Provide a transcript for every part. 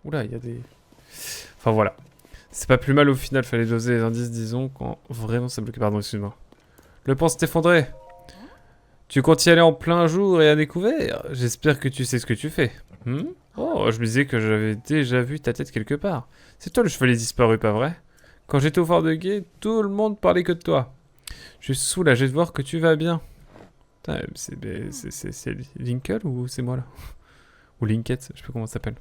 Oula, il y a des... Enfin voilà. C'est pas plus mal au final, fallait doser les indices, disons, quand vraiment ça bloquait. Pardon, excuse-moi. Le pont s'est effondré. Tu comptes y aller en plein jour et à découvert? J'espère que tu sais ce que tu fais. Oh, je me disais que j'avais déjà vu ta tête quelque part. C'est toi le chevalier disparu, pas vrai? Quand j'étais au fort de Guet, tout le monde parlait que de toi. Je suis soulagé de voir que tu vas bien. Putain, c'est Linkle ou c'est moi là? Ou Linkette, je sais pas comment ça s'appelle.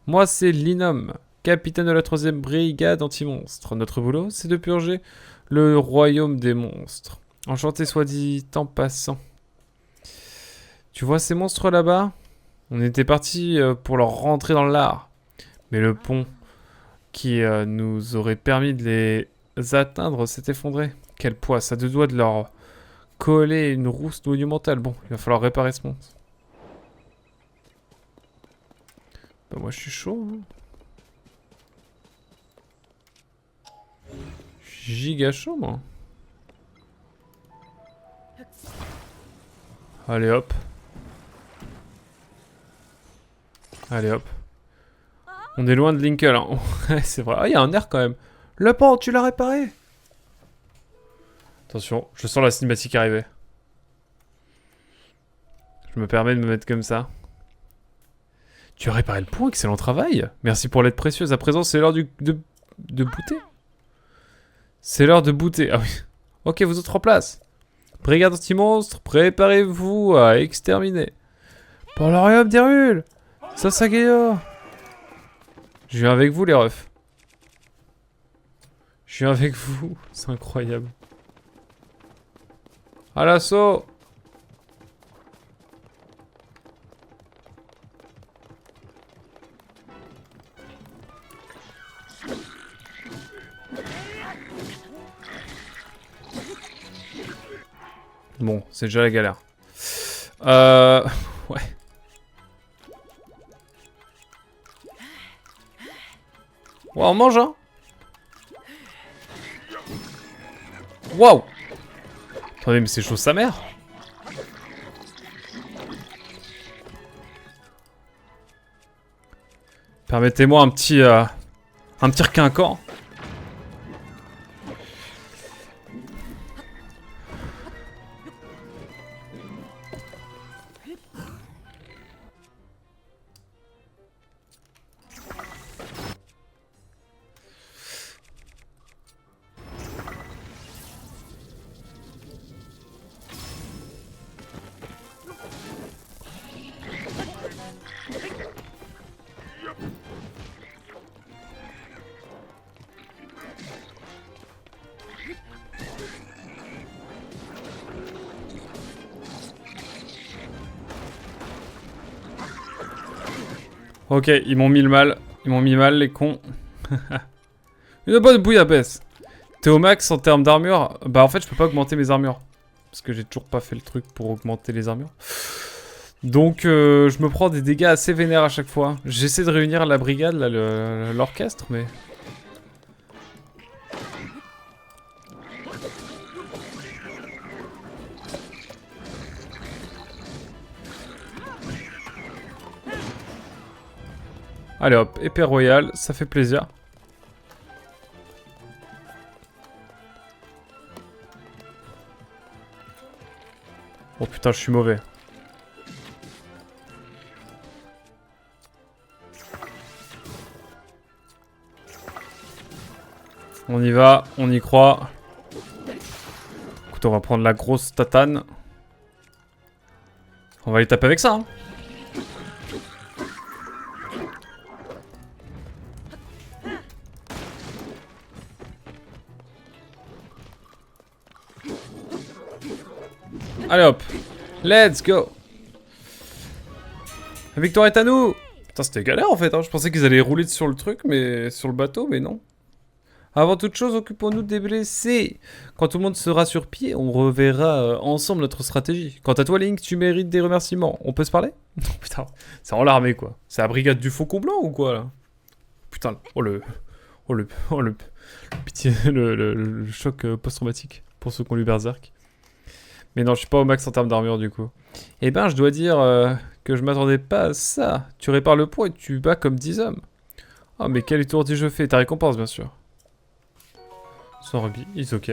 Moi, c'est Linom, capitaine de la 3ème brigade anti-monstres. Notre boulot, c'est de purger le royaume des monstres. Enchanté soit dit en passant. Tu vois ces monstres là-bas? On était parti pour leur rentrer dans l'art. Mais le pont qui nous aurait permis de les atteindre s'est effondré. Quel poids, ça a deux doigts de leur coller une rousse monumentale. Bon, il va falloir réparer ce monstre. Bah moi je suis chaud. Hein. Je suis giga chaud moi. Allez hop. Allez hop. On est loin de Linkle. Hein. C'est vrai. Ah, il y a un air quand même. Le pont, tu l'as réparé? Attention, je sens la cinématique arriver. Je me permets de me mettre comme ça. Tu as réparé le pont, excellent travail. Merci pour l'aide précieuse. À présent, c'est l'heure de booter. C'est l'heure de booter. Ah oui. Ok, vous êtes en place. Brigade anti-monstre, préparez-vous à exterminer. Pour le royaume d'Hyrule. Sasageyo. Je viens avec vous, les refs. Je viens avec vous. C'est incroyable. À l'assaut. Bon, c'est déjà la galère. Ouais. Ouais, on mange, hein. Waouh. Attendez, mais c'est chaud sa mère. Permettez-moi un petit requinquant. Ok, ils m'ont mis le mal. Ils m'ont mis mal, les cons. Une bonne bouillabaisse. T'es au max en termes d'armure? Bah en fait, je peux pas augmenter mes armures. Parce que j'ai toujours pas fait le truc pour augmenter les armures. Donc je me prends des dégâts assez vénères à chaque fois. J'essaie de réunir la brigade, là, l'orchestre, mais... Allez hop, épée royale, ça fait plaisir. Oh putain, je suis mauvais. On y va, on y croit. Écoute, on va prendre la grosse tatane. On va les taper avec ça, hein. Allez hop. Let's go. La victoire est à nous. Putain, c'était galère en fait, hein. Je pensais qu'ils allaient rouler sur le truc, mais sur le bateau, mais non. Avant toute chose, occupons-nous des blessés. Quand tout le monde sera sur pied, on reverra ensemble notre stratégie. Quant à toi, Link, tu mérites des remerciements. On peut se parler? Putain, c'est en l'armée quoi. C'est la brigade du Faucon Blanc ou quoi là? Putain, pitié, le choc post-traumatique pour ceux qui ont lu Berserk. Mais non, je suis pas au max en termes d'armure du coup. Eh ben, je dois dire que je m'attendais pas à ça. Tu répares le pont et tu bats comme 10 hommes. Oh, mais quel étourdi je fais. Ta récompense, bien sûr. Son rubis, it's ok.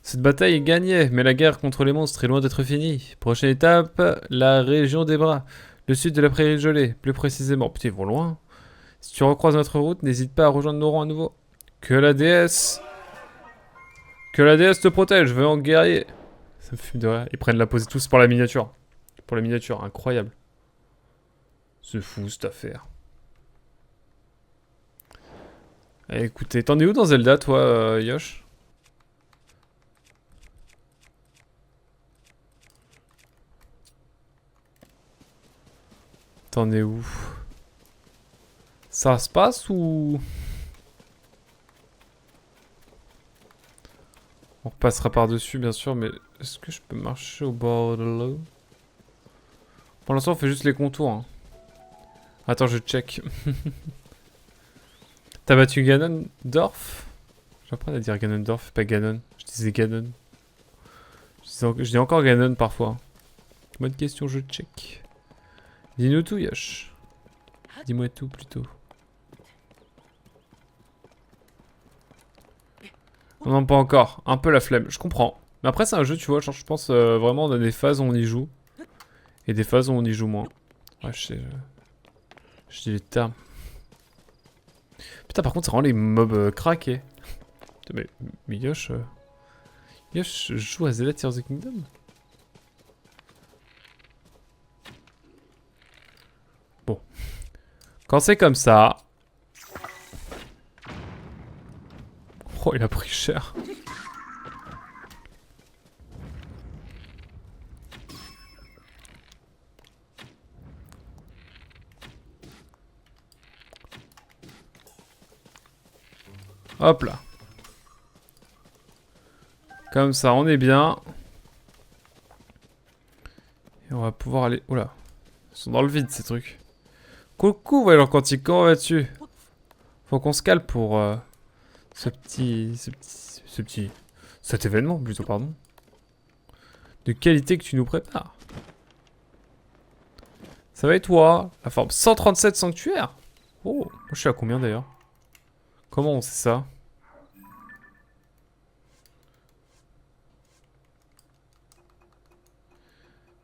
Cette bataille est gagnée, mais la guerre contre les monstres est loin d'être finie. Prochaine étape, la région des bras. Le sud de la prairie gelée, plus précisément. Putain, ils vont loin. Si tu recroises notre route, n'hésite pas à rejoindre nos rangs à nouveau. Que la déesse... Que la déesse te protège, veux en guerrier. Ça me fume de rire. Ils prennent la pose tous pour la miniature. Pour la miniature, incroyable. C'est fou cette affaire. Eh, écoutez, t'en es où dans Zelda, toi, Yosh? T'en es où? Ça se passe ou... On repassera par-dessus, bien sûr, mais est-ce que je peux marcher au bord de l'eau? Pour l'instant, on fait juste les contours. Hein. Attends, je check. T'as battu Ganondorf? J'apprends à dire Ganondorf, pas Ganon. Je disais Ganon. Je dis encore Ganon parfois. Bonne question, je check. Dis-nous tout, Yosh. Dis-moi tout, plutôt. Non, pas encore. Un peu la flemme, je comprends. Mais après, c'est un jeu, tu vois, genre, je pense vraiment on a des phases où on y joue. Et des phases où on y joue moins. Ouais, je sais. Je dis les termes. Putain, par contre, c'est vraiment les mobs craqués. Putain, mais Yosh... Yosh joue à Zelda Tears of the Kingdom. Bon. Quand c'est comme ça... Oh, il a pris cher. Hop là. Comme ça, on est bien. Et on va pouvoir aller... Oula. Ils sont dans le vide, ces trucs. Coucou, voyons quantique, comment vas-tu? Faut qu'on se cale pour cet événement, plutôt, pardon. De qualité que tu nous prépares. Ça va et toi? La forme 137 sanctuaire. Oh, moi je suis à combien d'ailleurs? Comment on sait ça?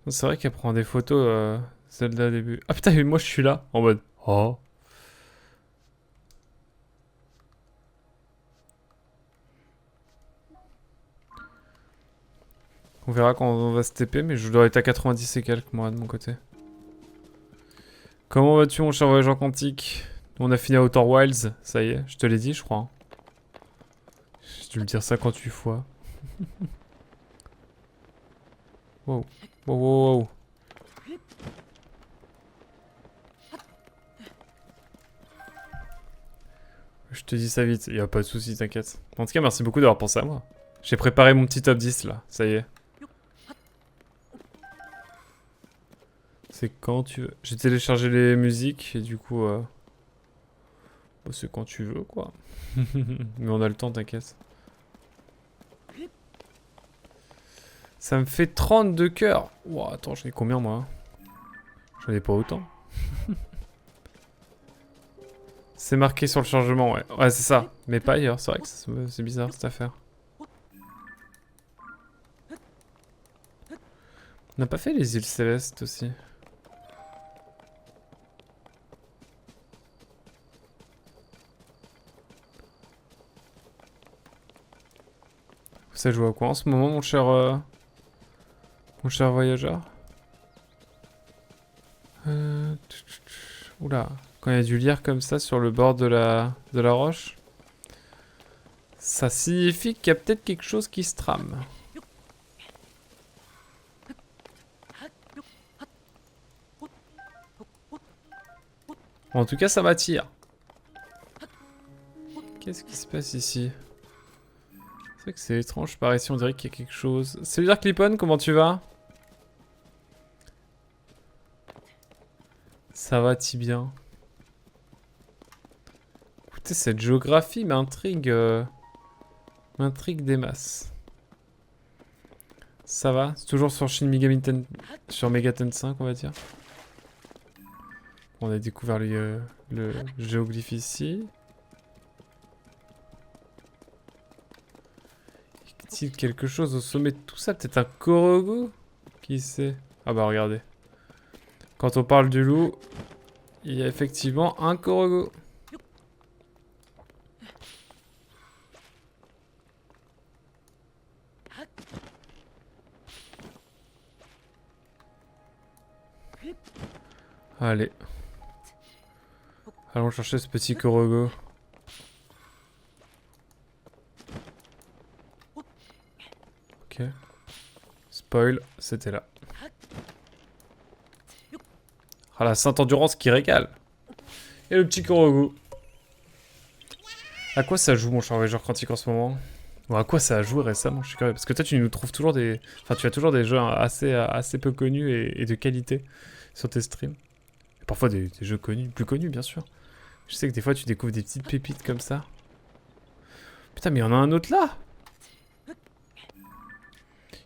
C'est vrai qu'elle prend des photos, Zelda au début. Ah putain, mais moi je suis là, en mode... Oh. On verra quand on va se TP, mais je dois être à 90 et quelques, moi, de mon côté. Comment vas-tu, mon cher voyageur quantique? On a fini à Outer Wilds, ça y est, je te l'ai dit, je crois. J'ai dû le dire 58 fois. Wow. Wow, wow, wow. Je te dis ça vite, y a pas de soucis, t'inquiète. En tout cas, merci beaucoup d'avoir pensé à moi. J'ai préparé mon petit top 10 là, ça y est. C'est quand tu veux. J'ai téléchargé les musiques et du coup... bah, c'est quand tu veux quoi. Mais on a le temps, t'inquiète. Ça me fait 32 cœurs. Wow, attends, j'en ai combien moi? J'en ai pas autant. C'est marqué sur le chargement, ouais. Ouais, c'est ça. Mais pas ailleurs, c'est vrai que c'est bizarre cette affaire. On n'a pas fait les îles célestes aussi. Ça joue à quoi en ce moment, mon cher voyageur? Oula, quand il y a du lierre comme ça sur le bord de la roche, ça signifie qu'il y a peut-être quelque chose qui se trame. En tout cas, ça m'attire. Qu'est-ce qui se passe ici? C'est vrai que c'est étrange, par ici on dirait qu'il y a quelque chose. Salut Dark Clipon, comment tu vas? Ça va-t-il bien? Écoutez, cette géographie m'intrigue. M'intrigue des masses. Ça va? C'est toujours sur Shin Megami sur Megaten 5, on va dire. On a découvert le géoglyphe ici. Y a-t-il quelque chose au sommet de tout ça? Peut-être un Korogu? Qui sait? Ah bah regardez. Quand on parle du loup, il y a effectivement un Korogu. Allez. Allons chercher ce petit Korogu. Ok. Spoil, c'était là. Ah, la sainte endurance qui régale. Et le petit Korogu. À quoi ça joue mon Charvageur quantique en ce moment? Ou à quoi ça a joué récemment? Je suis curieux. Parce que toi, tu nous trouves toujours des... Enfin, tu as toujours des jeux assez peu connus et de qualité sur tes streams. Et parfois des jeux connus, plus connus, bien sûr. Je sais que des fois, tu découvres des petites pépites comme ça. Putain, mais il y en a un autre là!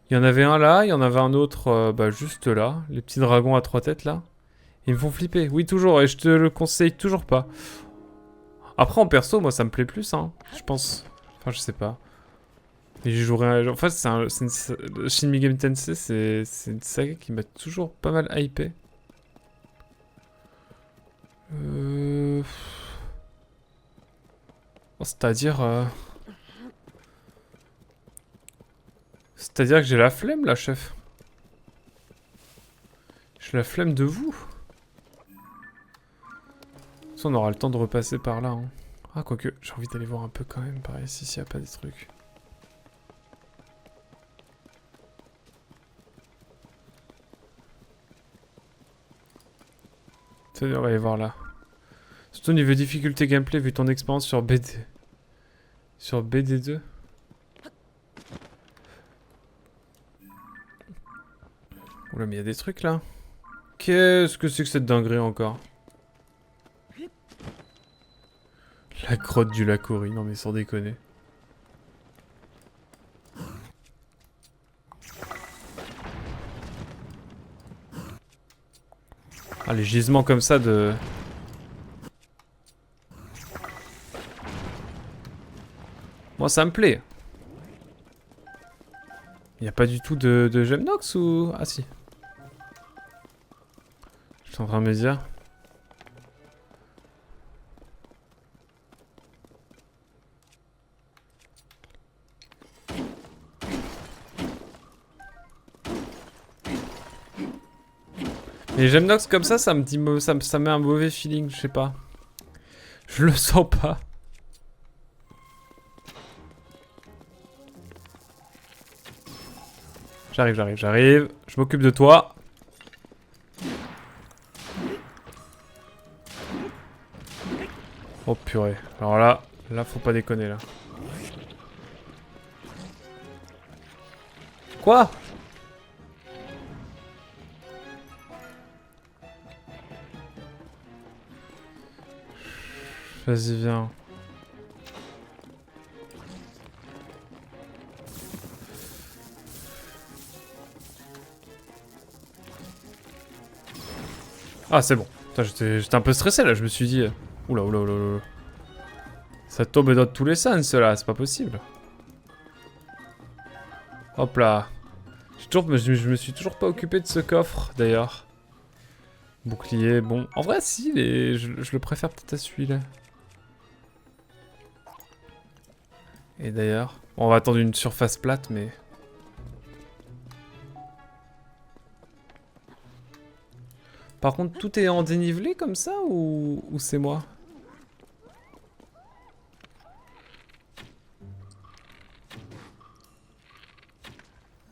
Il y en avait un là, il y en avait un autre bah, juste là. Les petits dragons à 3 têtes là. Ils me font flipper. Oui, toujours. Et je te le conseille toujours pas. Après, en perso, moi, ça me plaît plus, hein. Je pense. Enfin, je sais pas. Mais j'y jouerai. En fait, Shin Megami Tensei, c'est une saga qui m'a toujours pas mal hypé. C'est-à-dire. C'est-à-dire que j'ai la flemme, là, chef. J'ai la flemme de vous. Ça, on aura le temps de repasser par là. Hein. Ah, quoique, j'ai envie d'aller voir un peu quand même, par ici, s'il n'y a pas des trucs. Tenez, on va aller voir là. Surtout niveau difficulté gameplay, vu ton expérience sur BD. Sur BD2. Oula, mais il y a des trucs là. Qu'est-ce que c'est que cette dinguerie encore? La grotte du Lacouri, non mais sans déconner. Ah, les gisements comme ça de... Moi ça me plaît. Il n'y a pas du tout de Gemnox ou... Ah si. Je suis en train de me dire... Les Gemnox comme ça me dit... Ça met un mauvais feeling, je sais pas. Je le sens pas. J'arrive. Je m'occupe de toi. Oh purée. Alors là faut pas déconner là. Quoi? Vas-y, viens. Ah, c'est bon. J'étais un peu stressé là, je me suis dit... Oula. Ça tombe dans tous les sens là, c'est pas possible. Hop là. Je me suis toujours pas occupé de ce coffre d'ailleurs. Bouclier, bon. En vrai, si, je le préfère peut-être à celui-là. Et d'ailleurs, bon, on va attendre une surface plate, mais... Par contre, tout est en dénivelé comme ça ou c'est moi?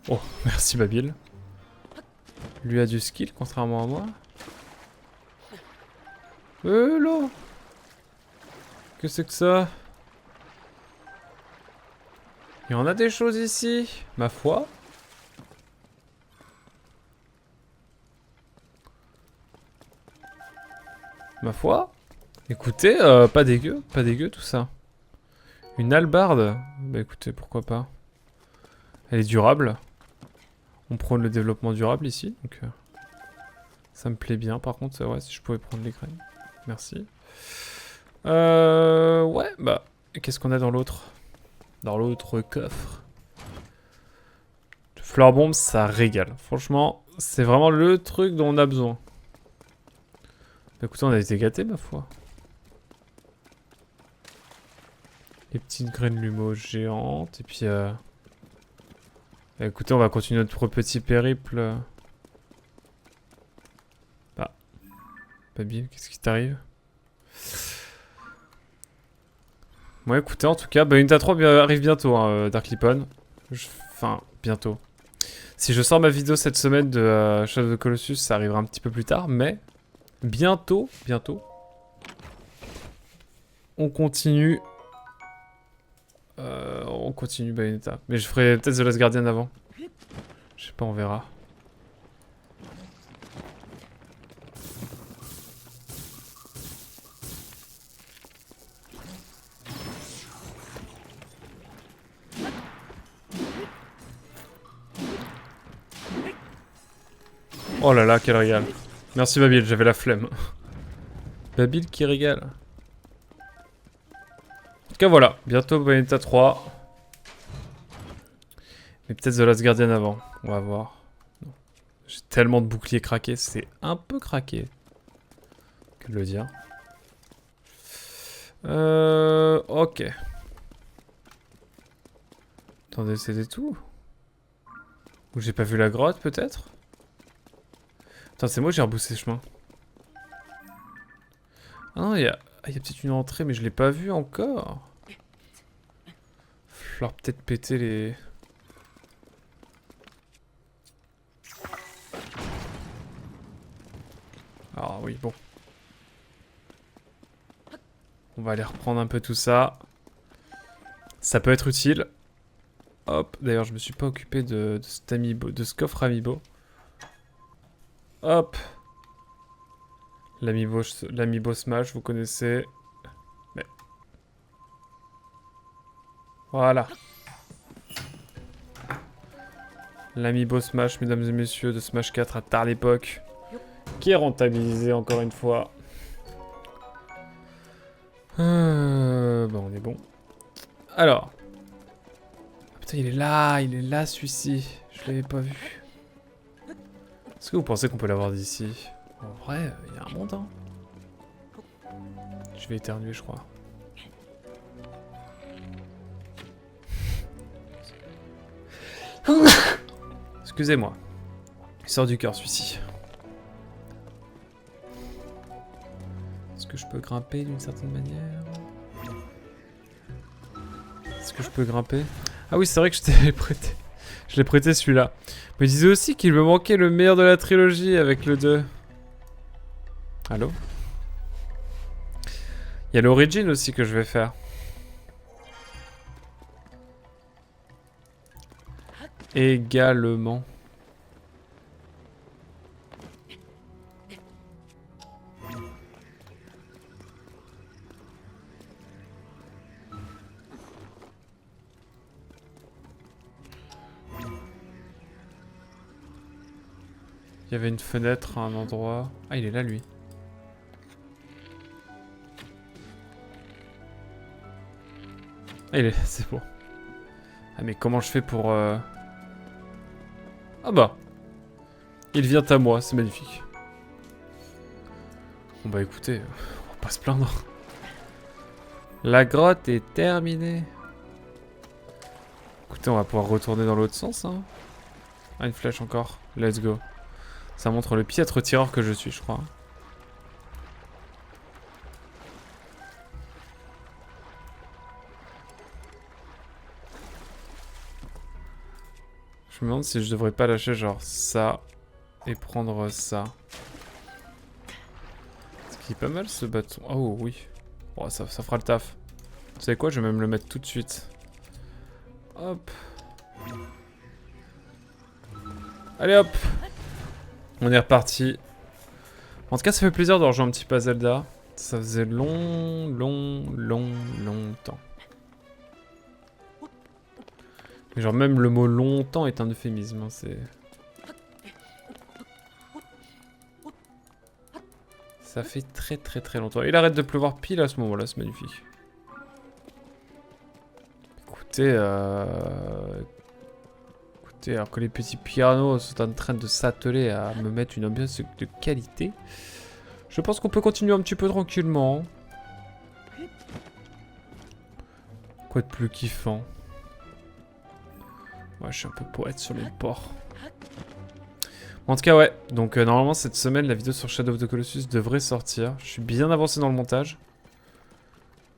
Oh, merci Babil. Lui a du skill, contrairement à moi. Là! Qu'est-ce que c'est que ça? Il y en a des choses ici, ma foi. Ma foi. Écoutez, pas dégueu tout ça. Une hallebarde. Bah écoutez, pourquoi pas. Elle est durable. On prône le développement durable ici, donc ça me plaît bien. Par contre, ouais, si je pouvais prendre les graines. Merci. Ouais, bah, qu'est-ce qu'on a dans l'autre? Dans l'autre coffre. Fleur bombe, ça régale. Franchement, c'est vraiment le truc dont on a besoin. Bah, écoutez, on a été gâtés, ma foi. Les petites graines lumeaux géantes, et puis... Bah, écoutez, on va continuer notre petit périple. Bah. Babil, qu'est-ce qui t'arrive? Ouais, écoutez, en tout cas, bah, Unita 3 arrive bientôt, hein, Dark Lipon. Enfin, bientôt. Si je sors ma vidéo cette semaine de Shadow of the Colossus, ça arrivera un petit peu plus tard, mais bientôt, on continue. On continue Bayonetta. Mais je ferai peut-être The Last Guardian avant. Je sais pas, on verra. Oh là là, quel régal. Merci Babil, j'avais la flemme. Babil qui régale. En tout cas voilà, bientôt Bayonetta 3. Mais peut-être The Last Guardian avant, on va voir. J'ai tellement de boucliers craqués, c'est un peu craqué. Que de le dire. Ok. Attendez, c'était tout? Ou j'ai pas vu la grotte peut-être? Attends, c'est moi j'ai reboussé le chemin. Ah non, il y a peut-être une entrée, mais je l'ai pas vue encore. Falloir peut-être péter les... Ah oui, bon. On va aller reprendre un peu tout ça. Ça peut être utile. Hop, d'ailleurs je me suis pas occupé de cet amiibo, de ce coffre amiibo. Hop. L'amiibo Smash, vous connaissez. Mais... Voilà. L'amiibo Smash, mesdames et messieurs, de Smash 4 à tard l'époque. Qui est rentabilisé encore une fois. Bon, on est bon. Alors. Ah, putain, il est là celui-ci. Je l'avais pas vu. Est-ce que vous pensez qu'on peut l'avoir d'ici? En vrai, il y a un monde, hein. Je vais éternuer, je crois. Excusez-moi. Il sort du cœur, celui-ci. Est-ce que je peux grimper d'une certaine manière? Est-ce que je peux grimper? Ah oui, c'est vrai que je t'ai prêté. Je l'ai prêté celui-là. Mais je disais aussi qu'il me manquait le meilleur de la trilogie avec le 2. Allô? Il y a l'origine aussi que je vais faire. Également. Il y avait une fenêtre à un endroit. Ah, il est là, lui. Ah, il est... C'est bon. Ah, mais comment je fais pour... Ah bah. Il vient à moi, c'est magnifique. Bon bah écoutez, on va pas se plaindre. La grotte est terminée. Écoutez, on va pouvoir retourner dans l'autre sens, hein. Ah, une flèche encore. Let's go. Ça montre le piètre tireur que je suis, je crois. Je me demande si je devrais pas lâcher genre ça et prendre ça. Ce qui est pas mal ce bâton. Oh oui. Bon, ça fera le taf. Vous savez quoi, je vais même le mettre tout de suite. Hop. Allez hop. On est reparti. En tout cas, ça fait plaisir de rejoindre un petit peu à Zelda. Ça faisait longtemps. Mais genre même le mot longtemps est un euphémisme, hein, c'est... Ça fait très très très longtemps. Il arrête de pleuvoir pile à ce moment-là, c'est magnifique. Écoutez, alors que les petits pianos sont en train de s'atteler à me mettre une ambiance de qualité, je pense qu'on peut continuer un petit peu tranquillement. Quoi de plus kiffant? Ouais, je suis un peu poète sur les ports. En tout cas, ouais. Donc, normalement, cette semaine, la vidéo sur Shadow of the Colossus devrait sortir. Je suis bien avancé dans le montage.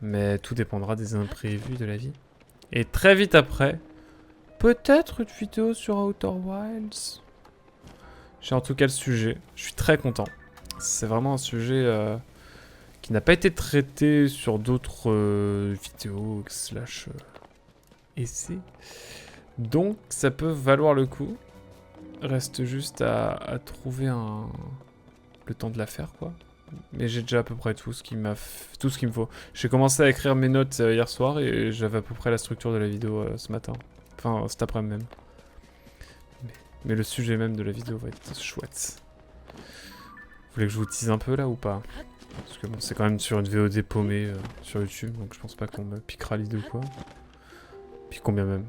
Mais tout dépendra des imprévus de la vie. Et très vite après, peut-être une vidéo sur Outer Wilds. J'ai en tout cas le sujet. Je suis très content. C'est vraiment un sujet qui n'a pas été traité sur d'autres vidéos slash essais. Donc, ça peut valoir le coup. Reste juste à trouver le temps de la faire, quoi. Mais j'ai déjà à peu près tout ce qu'il me faut. J'ai commencé à écrire mes notes hier soir et j'avais à peu près la structure de la vidéo ce matin. Enfin, cet après-midi même. Mais le sujet même de la vidéo va être chouette. Vous voulez que je vous tease un peu là ou pas? Parce que bon, c'est quand même sur une VOD paumée sur YouTube, donc je pense pas qu'on me piquera l'idée ou quoi. Puis combien même.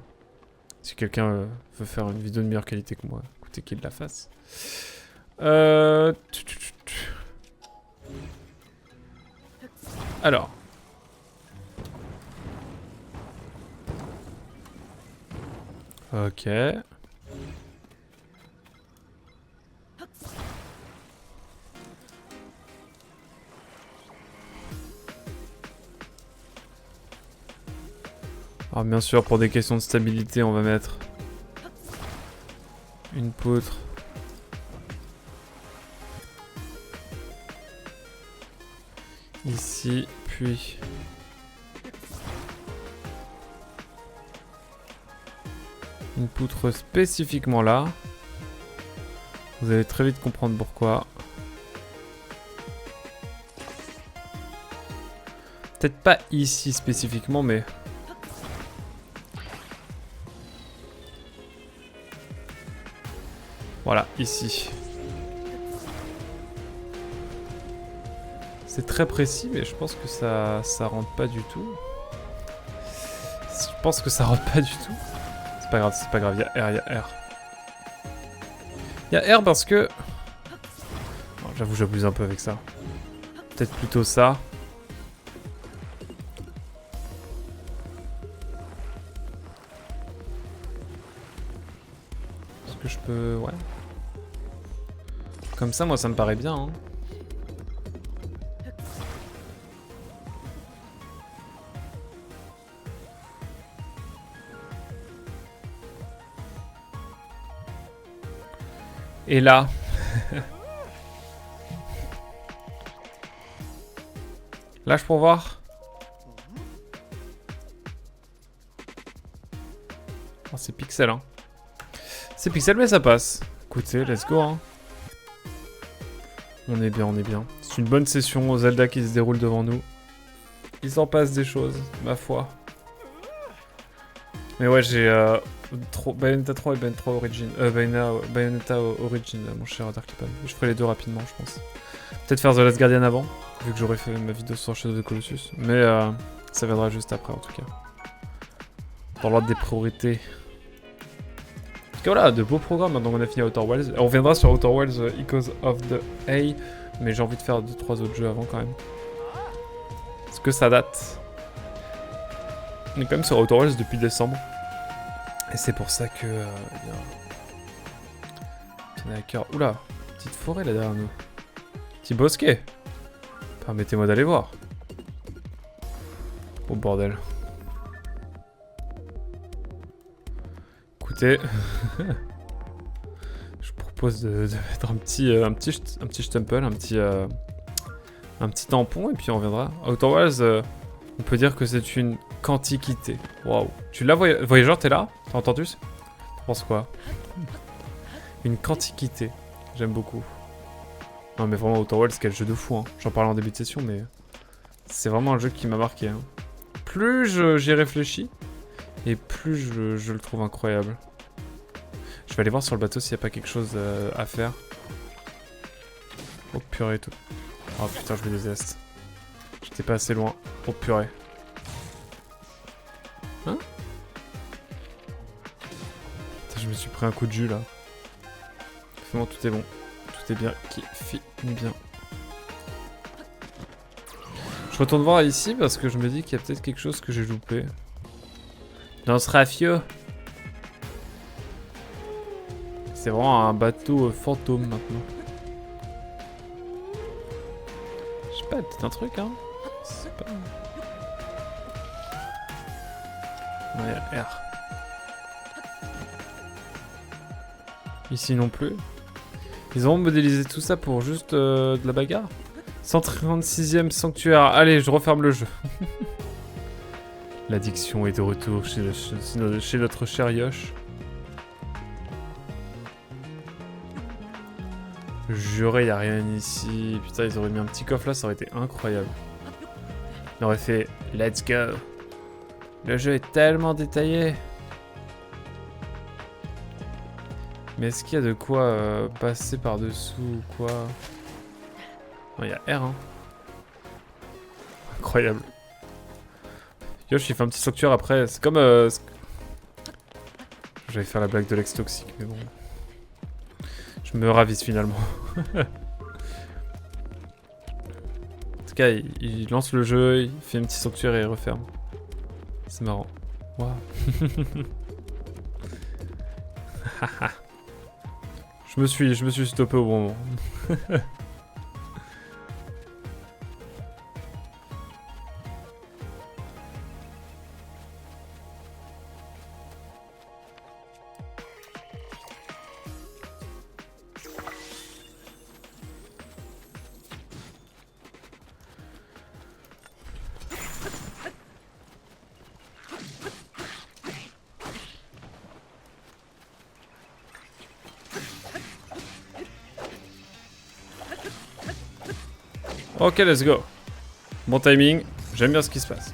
Si quelqu'un veut faire une vidéo de meilleure qualité que moi, écoutez qu'il la fasse. Alors. Ok. Alors bien sûr, pour des questions de stabilité, on va mettre une poutre. Ici, puis une poutre spécifiquement là. Vous allez très vite comprendre pourquoi. Peut-être pas ici spécifiquement, mais... Voilà, ici. C'est très précis, mais je pense que ça rentre pas du tout. Je pense que ça rentre pas du tout. C'est pas grave, c'est pas grave. Il y a R, il y a R. Il y a R parce que... J'avoue, j'abuse un peu avec ça. Peut-être plutôt ça. Est-ce que je peux... Ouais. Comme ça, moi, ça me paraît bien, hein. Et là... Lâche pour voir. Oh, c'est pixel, hein. C'est pixel, mais ça passe. Écoutez, let's go, hein. On est bien, on est bien. C'est une bonne session Zelda qui se déroule devant nous. Il s'en passe des choses, ma foi. Mais ouais, j'ai Bayonetta 3 et Bayonetta Origin, mon cher Darklipan. Je ferai les deux rapidement, je pense. Peut-être faire The Last Guardian avant, vu que j'aurais fait ma vidéo sur Shadow of the Colossus. Mais ça viendra juste après, en tout cas. Dans l'ordre des priorités. En tout cas, voilà, de beaux programmes. Donc on a fini Outer Wilds. On reviendra sur Outer Wilds Echoes of the A. Mais j'ai envie de faire 2-3 autres jeux avant, quand même. Parce que ça date. On est quand même sur Outer Wilds depuis décembre. Et c'est pour ça que... tenez à cœur... Oula, petite forêt là derrière nous. Petit bosquet. Permettez-moi d'aller voir. Oh bordel. Écoutez... je propose de mettre un petit stumple, un petit tampon et puis on reviendra. Outer Wilds, on peut dire que c'est une quantiquité. Waouh. Tu l'as, Voyageur, t'es là? T'as entendu? T'en penses quoi? Une quantiquité. J'aime beaucoup. Non mais vraiment, Outer Wilds, quel jeu de fou, hein. J'en parlais en début de session, mais... c'est vraiment un jeu qui m'a marqué, hein. Plus j'y réfléchis, et plus je le trouve incroyable. Je vais aller voir sur le bateau s'il n'y a pas quelque chose à faire. Oh purée et tout. Oh putain, je me déteste. J'étais pas assez loin. Oh purée. Hein? Putain, je me suis pris un coup de jus là. Finalement, tout est bon. Tout est bien qui finit bien. Je retourne voir ici parce que je me dis qu'il y a peut-être quelque chose que j'ai loupé. Dans ce rafio. C'est vraiment un bateau fantôme maintenant. Je sais pas, peut-être un truc hein. C'est pas... Ouais, R. Ici non plus. Ils ont modélisé tout ça pour juste de la bagarre. 136e sanctuaire. Allez, je referme le jeu. L'addiction est de retour chez notre cher Yosh. Juré, y a rien ici. Putain, ils auraient mis un petit coffre là, ça aurait été incroyable. On aurait fait let's go. Le jeu est tellement détaillé. Mais est-ce qu'il y a de quoi passer par-dessous ou quoi? Non, il y a R, hein. Incroyable. Yosh, il fait un petit sanctuaire après. C'est comme... J'allais faire la blague de l'ex toxique, mais bon. Je me ravise finalement. En tout cas, il lance le jeu, il fait un petit sanctuaire et il referme. C'est marrant. Waouh. Je me suis stoppé au bon moment. Ok, let's go. Bon timing, j'aime bien ce qui se passe.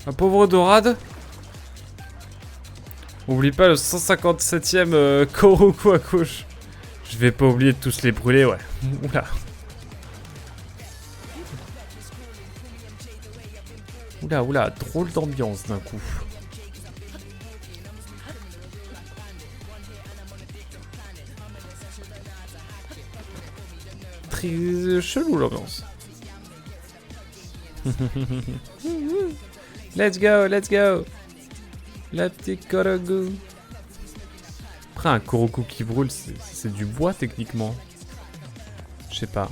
Un pauvre dorade. Oublie pas le 157ème Koroku à gauche. Je vais pas oublier de tous les brûler, ouais. Oula. Oula, oula, drôle d'ambiance d'un coup. Très chelou l'ambiance. Let's go, let's go. La petite Koroku. Après un Koroku qui brûle, c'est du bois techniquement. Je sais pas.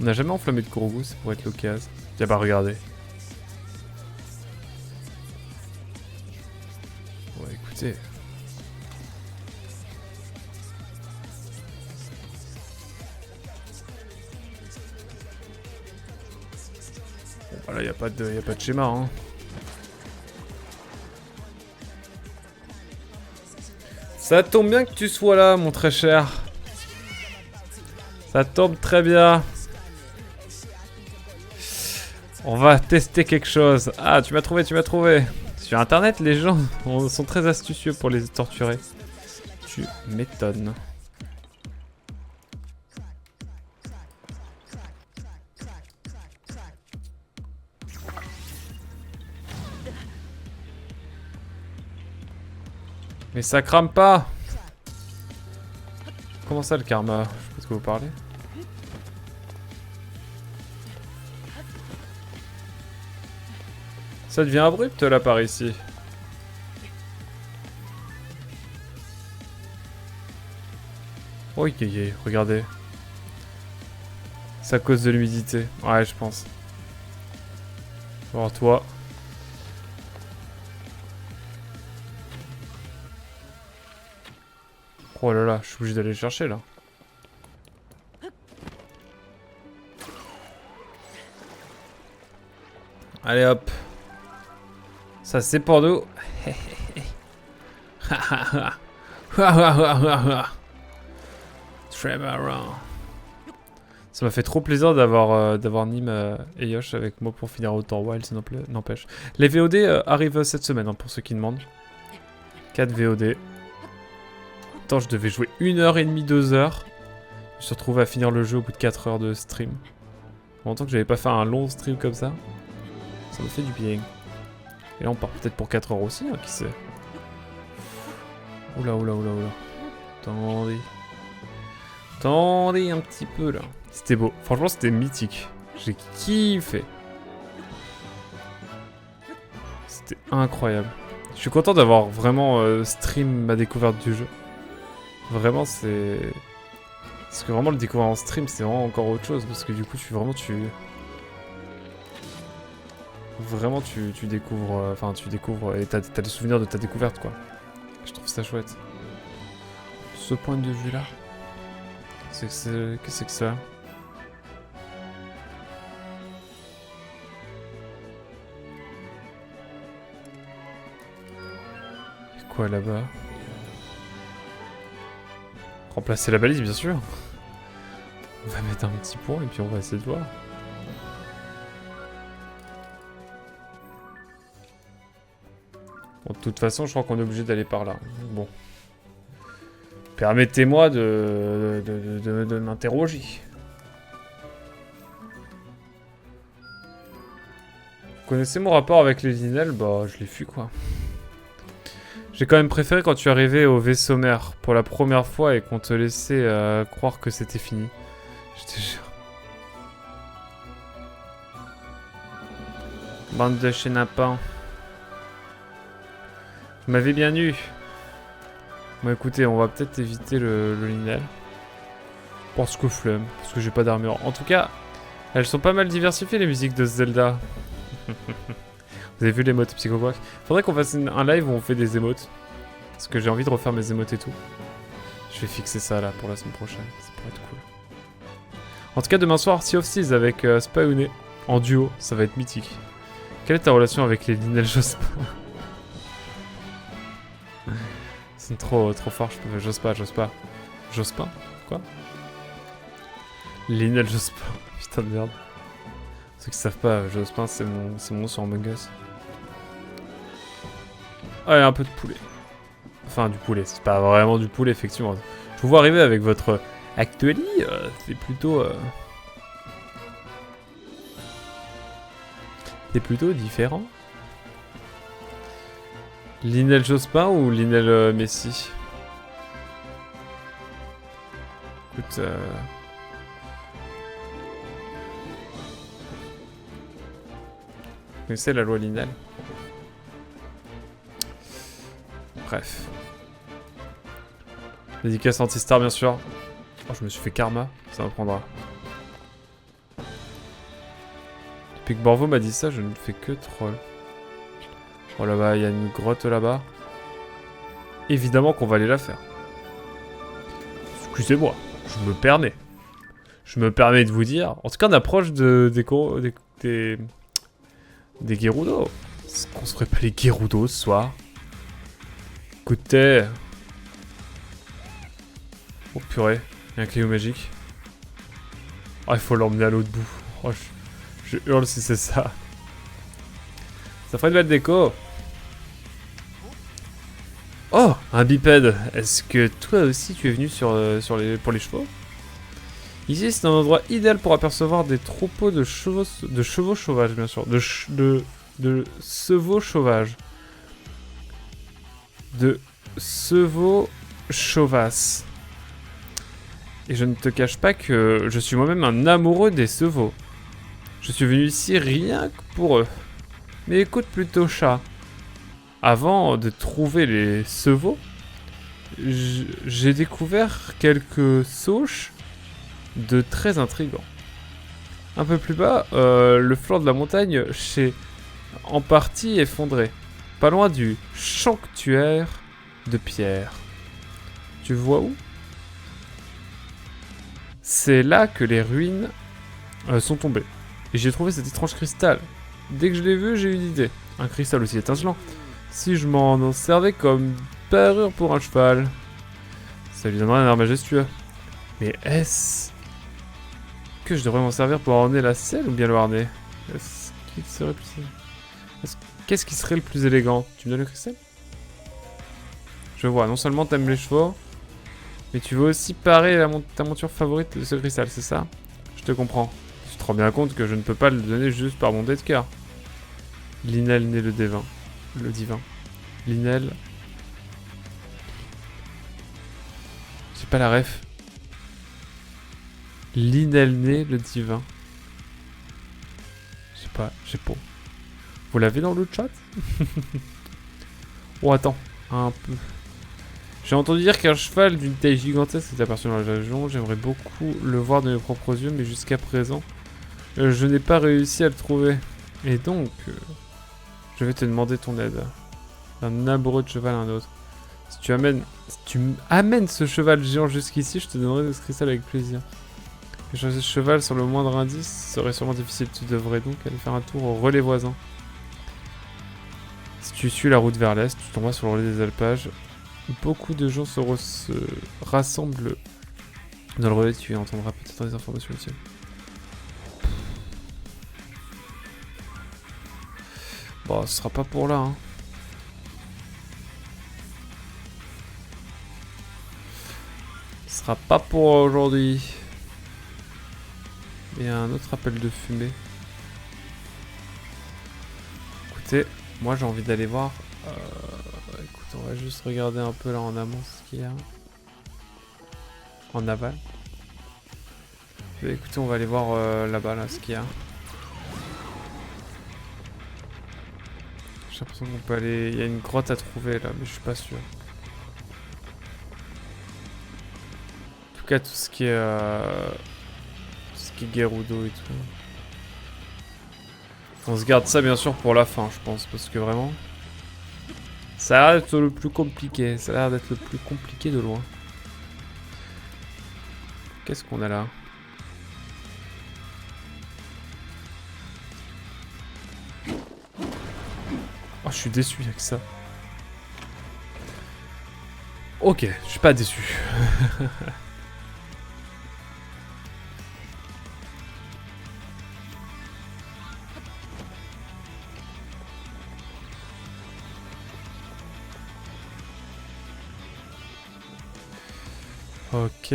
On n'a jamais enflammé de Koroku, ça pourrait être l'occasion. Tiens bah regardez. Ouais écoutez. Bon bah là y a pas de schéma hein. Ça tombe bien que tu sois là, mon très cher. Ça tombe très bien. On va tester quelque chose. Ah, tu m'as trouvé, tu m'as trouvé. Sur internet, les gens sont très astucieux pour les torturer. Tu m'étonnes. Mais ça crame pas. Comment ça le karma? Je sais pas de quoi vous parlez. Ça devient abrupt là par ici. Oh, regardez. C'est à cause de l'humidité. Ouais, je pense. Alors toi. Oh là là, je suis obligé d'aller le chercher là. Allez hop. Ça c'est pour nous. Très marrant. Ça m'a fait trop plaisir d'avoir Nîmes et Yosh avec moi pour finir Outer Wilds, n'empêche. Les VOD arrivent cette semaine, hein, pour ceux qui demandent. 4 VOD. Attends, je devais jouer 1h30, 2 heures. me suis retrouvé à finir le jeu au bout de 4 heures de stream. En longtemps que j'avais pas fait un long stream comme ça. Ça me fait du bien. Et là on part peut-être pour 4 heures aussi, hein, qui sait. Oula, oula, oula, oula. Attendez. Attendez un petit peu là. C'était beau. Franchement c'était mythique. J'ai kiffé. C'était incroyable. Je suis content d'avoir vraiment stream ma découverte du jeu. Vraiment c'est... Parce que vraiment le découvrir en stream c'est vraiment encore autre chose. Parce que du coup Vraiment tu découvres... Enfin tu découvres et t'as des souvenirs de ta découverte quoi. Je trouve ça chouette. Ce point de vue là. Qu'est-ce que c'est que ça? Et quoi là-bas? Remplacer la balise bien sûr. On va mettre un petit point et puis on va essayer de voir. Bon, de toute façon je crois qu'on est obligé d'aller par là. Bon. Permettez-moi de m'interroger. Vous connaissez mon rapport avec les Linel? Bah, je l'ai fui, quoi. J'ai quand même préféré quand tu arrivais au vaisseau mère pour la première fois et qu'on te laissait croire que c'était fini. Je te jure. Bande de chenapans. Vous m'avez bien eu. Bon écoutez, on va peut-être éviter le Linel. Parce que flemme, parce que j'ai pas d'armure. En tout cas, elles sont pas mal diversifiées les musiques de Zelda. Vous avez vu l'émote Psychoquack? Faudrait qu'on fasse un live où on fait des émotes. Parce que j'ai envie de refaire mes émotes et tout. Je vais fixer ça là pour la semaine prochaine, ça pourrait être cool. En tout cas, demain soir, Sea of Thieves avec Spaune en duo, ça va être mythique. Quelle est ta relation avec les Linel Jospin? C'est trop fort, j'ose pas. Jospin? Quoi? Linel Jospin. Putain de merde. Ceux qui savent pas, Jospin c'est mon nom sur Among Us. Allez, un peu de poulet. Enfin, du poulet, c'est pas vraiment du poulet, effectivement. Je vous vois arriver avec votre Actuali, c'est plutôt... C'est plutôt différent. Linel Jospin ou Linel Messi? Écoute, vous connaissez la loi Linel? Bref. Dédicace anti-star bien sûr. Oh, je me suis fait karma, ça m'apprendra. Depuis que Borvo m'a dit ça, je ne fais que troll. Oh là-bas, il y a une grotte là-bas. Évidemment qu'on va aller la faire. Excusez-moi, je me permets. Je me permets de vous dire. En tout cas, on approche des Gerudo. Est-ce qu'on se ferait pas les Gerudo ce soir? Écoutez. Oh purée, il y a un caillou magique. Oh, il faut l'emmener à l'autre bout. Oh, je hurle si c'est ça. Ça ferait une belle déco. Oh, un bipède. Est-ce que toi aussi tu es venu pour les chevaux? Ici, c'est un endroit idéal pour apercevoir des troupeaux de chevaux sauvages, bien sûr. De chevaux sauvages. De chevaux chauvasses. Et je ne te cache pas que je suis moi-même un amoureux des chevaux. Je suis venu ici rien que pour eux. Mais écoute plutôt, chat. Avant de trouver les chevaux, j'ai découvert quelques souches de très intrigants. Un peu plus bas, le flanc de la montagne s'est en partie effondré. Pas loin du sanctuaire de pierre. Tu vois où? C'est là que les ruines sont tombées. Et j'ai trouvé cet étrange cristal. Dès que je l'ai vu, j'ai eu une idée. Un cristal aussi étincelant. Si je m'en servais comme parure pour un cheval, ça lui donnerait un air majestueux. Mais est-ce que je devrais m'en servir pour orner la selle ou bien le harnais? Qu'est-ce qui serait le plus élégant? Tu me donnes le cristal? Je vois, non seulement t'aimes les chevaux, Mais tu veux aussi parer ta monture favorite de ce cristal, c'est ça? Je te comprends. Tu te rends bien compte que je ne peux pas le donner juste par mon dé de cœur. Linel né le divin. Le divin. Linel. J'ai pas la ref. Linel né le divin. Je sais pas, j'ai pas. Vous l'avez dans le chat? Oh attends, un peu. J'ai entendu dire qu'un cheval d'une taille gigantesque s'est aperçu dans la région. J'aimerais beaucoup le voir de mes propres yeux, mais jusqu'à présent, je n'ai pas réussi à le trouver. Et donc, je vais te demander ton aide. D'un amoureux de cheval à un autre. Si tu amènes ce cheval géant jusqu'ici, je te donnerai ce cristal avec plaisir. Échanger ce cheval sur le moindre indice serait sûrement difficile. Tu devrais donc aller faire un tour au relais voisin. Si tu suis la route vers l'est, tu tomberas sur le relais des alpages. Beaucoup de gens se rassemblent dans le relais. Tu entendras peut-être des informations utiles. Bon, ce sera pas pour là, hein. Ce sera pas pour aujourd'hui. Il y a un autre appel de fumée. Écoutez, moi j'ai envie d'aller voir. Écoute, on va juste regarder un peu là en amont ce qu'il y a. En aval. Écoutez, on va aller voir là-bas là ce qu'il y a. J'ai l'impression qu'on peut aller. Il y a une grotte à trouver là, mais je suis pas sûr. En tout cas, tout ce qui est Gerudo et tout. On se garde ça bien sûr pour la fin, je pense, parce que vraiment, ça a l'air d'être le plus compliqué. Ça a l'air d'être le plus compliqué de loin. Qu'est-ce qu'on a là? Oh, je suis déçu avec ça. Ok, je suis pas déçu. Ok.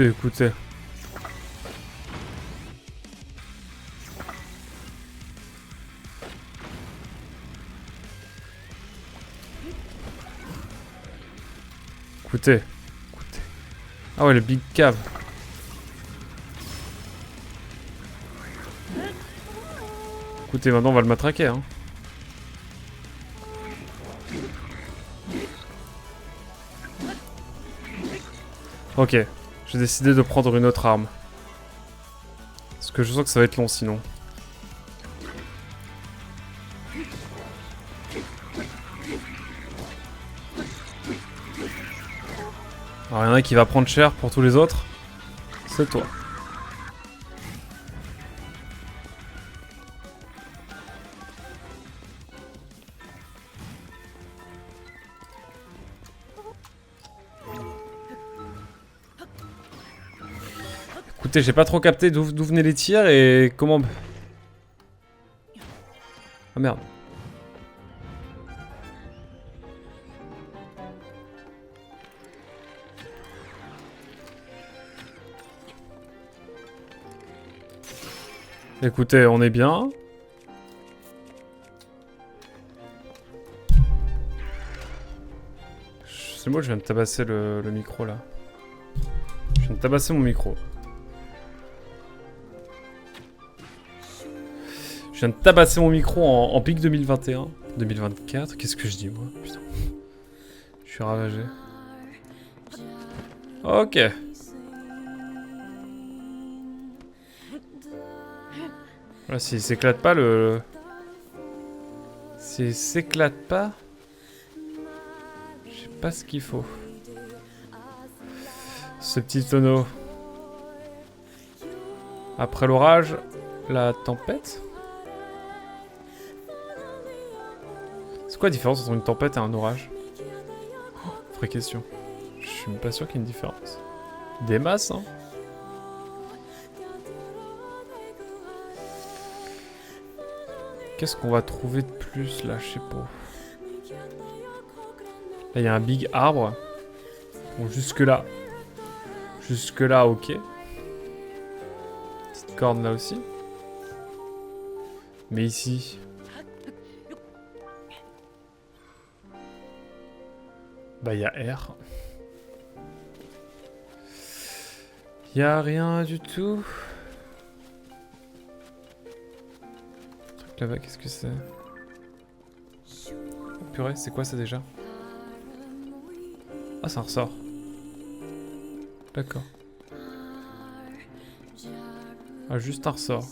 Écoutez. Écoutez. Ah ouais, le big cave. Écoutez, maintenant on va le matraquer, hein. Ok, j'ai décidé de prendre une autre arme. Parce que je sens que ça va être long sinon. Alors il y en a qui va prendre cher pour tous les autres. C'est toi. Écoutez, j'ai pas trop capté d'où venaient les tirs et comment... Ah merde. Écoutez, on est bien. C'est moi, je viens de tabasser le micro là. Je viens de tabasser mon micro. Je viens de tabasser mon micro en pic 2021. 2024, qu'est-ce que je dis moi? Putain. Je suis ravagé. Ok. Voilà, s'il s'éclate pas le... S'il s'éclate pas... Je sais pas ce qu'il faut. Ce petit tonneau. Après l'orage, la tempête. C'est quoi la différence entre une tempête et un orage? Vraie question. Je suis même pas sûr qu'il y ait une différence. Des masses, hein. Qu'est-ce qu'on va trouver de plus là? Je sais pas. Là, il y a un big arbre. Bon, jusque là. Jusque là, ok. Petite corne là aussi. Mais ici. Bah, il y a R. Il y a rien du tout. Là-bas, qu'est-ce que c'est? Oh, purée, c'est quoi ça déjà? Ah, c'est un ressort. D'accord. Ah, juste un ressort.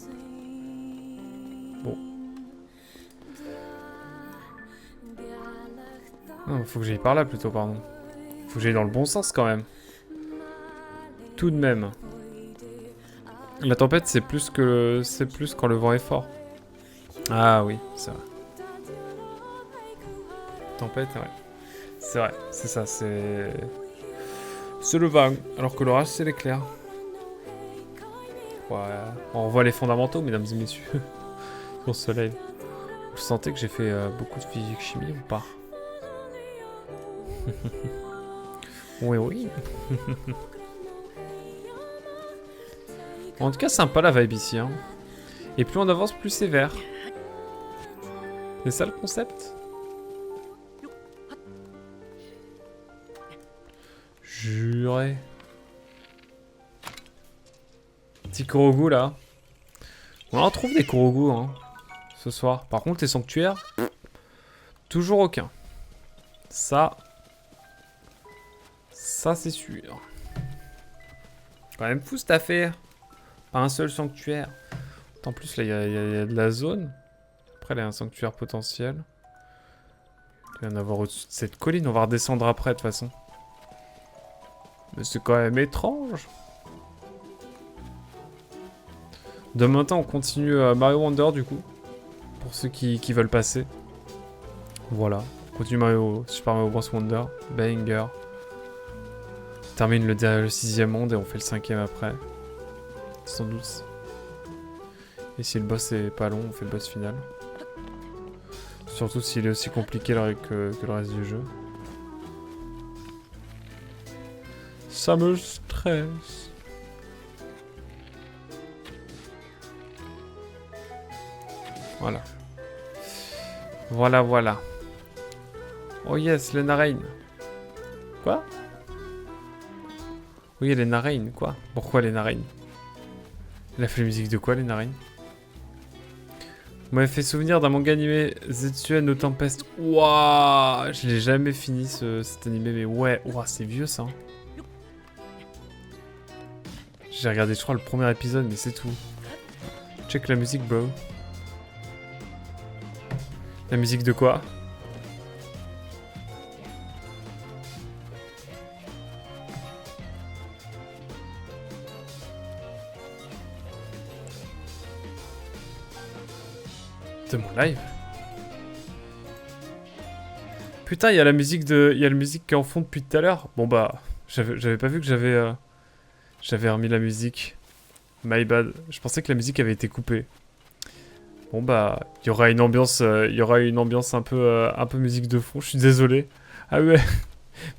Bon. Non, faut que j'aille par là plutôt, pardon. Faut que j'aille dans le bon sens quand même. Tout de même. La tempête, c'est plus quand le vent est fort. Ah oui, c'est vrai. Tempête, ouais. C'est vrai, c'est ça, c'est... C'est le vent, alors que l'orage, c'est l'éclair. Ouais, on voit les fondamentaux, mesdames et messieurs. Au soleil. Vous sentez que j'ai fait beaucoup de physique-chimie ou pas? Oui, oui. En tout cas, sympa la vibe ici. Hein. Et plus on avance, plus c'est vert. C'est ça le concept? Juré. Petit Korogu là. On en trouve des Korogu hein, ce soir. Par contre, les sanctuaires, toujours aucun. Ça c'est sûr. Quand même fou cette affaire. Pas un seul sanctuaire. En plus, là, il y a de la zone. Après, là, il y a un sanctuaire potentiel. Il va y en avoir au-dessus de cette colline. On va redescendre après, de toute façon. Mais c'est quand même étrange. Demain matin, on continue Mario Wonder, du coup. Pour ceux qui veulent passer. Voilà. On continue Super Mario Bros. Wonder. Banger. On termine le 6e monde et on fait le 5e après. Sans doute. Et si le boss est pas long, on fait le boss final. Surtout s'il est aussi compliqué que le reste du jeu. Ça me stresse. Voilà. Voilà. Oh yes, les narines. Quoi? Oui, les narines, quoi? Pourquoi les narines? Il a fait la musique de quoi, les narines? Vous m'avez fait souvenir d'un manga animé Zetsuya no Tempest. Wouah, je l'ai jamais fini cet animé, mais ouais, ouah, c'est vieux ça. J'ai regardé, je crois, le premier épisode, mais c'est tout. Check la musique, bro. La musique de quoi? De mon live. Putain, il y a la musique qui est en fond depuis tout à l'heure. Bon bah, j'avais pas vu que j'avais remis la musique. My bad. Je pensais que la musique avait été coupée. Bon bah, il y aura une ambiance un peu musique de fond. Je suis désolé. Ah ouais,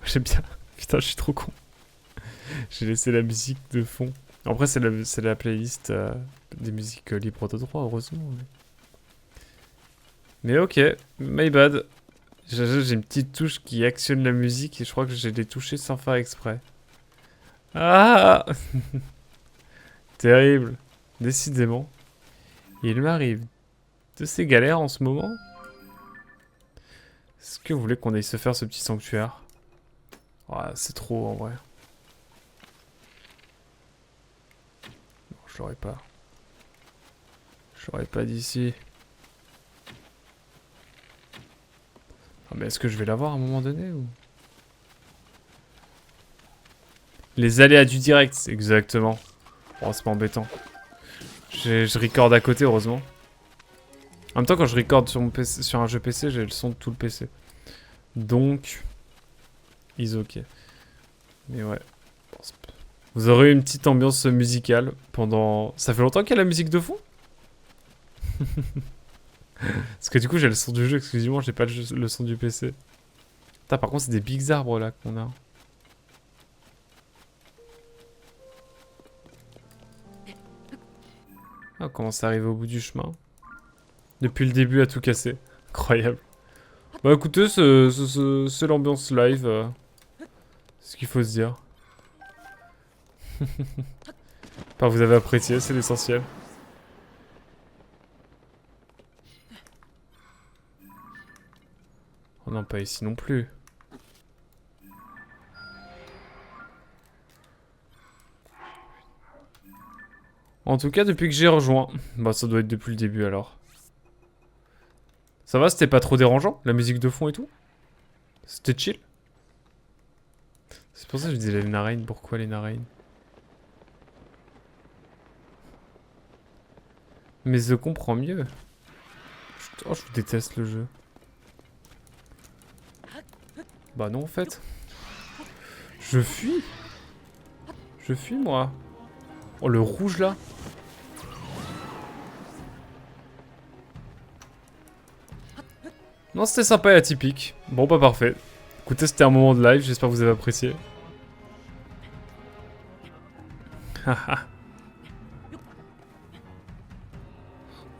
j'aime bien. Putain, je suis trop con. J'ai laissé la musique de fond. Après, c'est la playlist des musiques libres de droit, heureusement. Mais ok, my bad. J'ai une petite touche qui actionne la musique et je crois que j'ai les touché sans faire exprès. Ah terrible. Décidément. Il m'arrive de ces galères en ce moment. Est-ce que vous voulez qu'on aille se faire ce petit sanctuaire? Ah, c'est trop en vrai. Non, je l'aurais pas. Je l'aurais pas d'ici. Ah, mais est-ce que je vais l'avoir à un moment donné ou... Les aléas du direct, exactement. Oh, c'est pas embêtant. Je record à côté, heureusement. En même temps, quand je record sur mon PC, sur un jeu PC, j'ai le son de tout le PC. Donc, is ok. Mais ouais. Bon, vous aurez une petite ambiance musicale pendant... Ça fait longtemps qu'il y a la musique de fond? Parce que du coup j'ai le son du jeu, excusez-moi, j'ai pas le son du PC. Putain, par contre c'est des bigs arbres là qu'on a. Ah, on commence à arriver au bout du chemin. Depuis le début à tout casser. Incroyable. Bah écoutez, c'est l'ambiance live. C'est ce qu'il faut se dire. Enfin, vous avez apprécié, c'est l'essentiel. Oh non, pas ici non plus. En tout cas, depuis que j'ai rejoint. Bah ça doit être depuis le début alors. Ça va, c'était pas trop dérangeant, la musique de fond et tout? C'était chill? C'est pour ça que je disais les narines, pourquoi les narines? Mais je comprends mieux. Oh, je déteste le jeu. Bah non en fait. Je fuis. Je fuis moi. Oh le rouge là. Non c'était sympa et atypique. Bon bah parfait. Écoutez c'était un moment de live, j'espère que vous avez apprécié.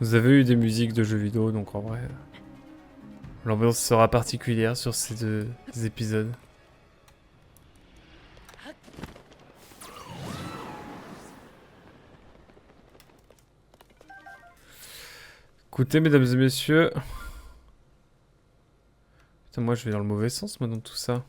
Vous avez eu des musiques de jeux vidéo donc en vrai... L'ambiance sera particulière sur ces deux épisodes. Écoutez, mesdames et messieurs... Putain, moi je vais dans le mauvais sens, moi, dans tout ça.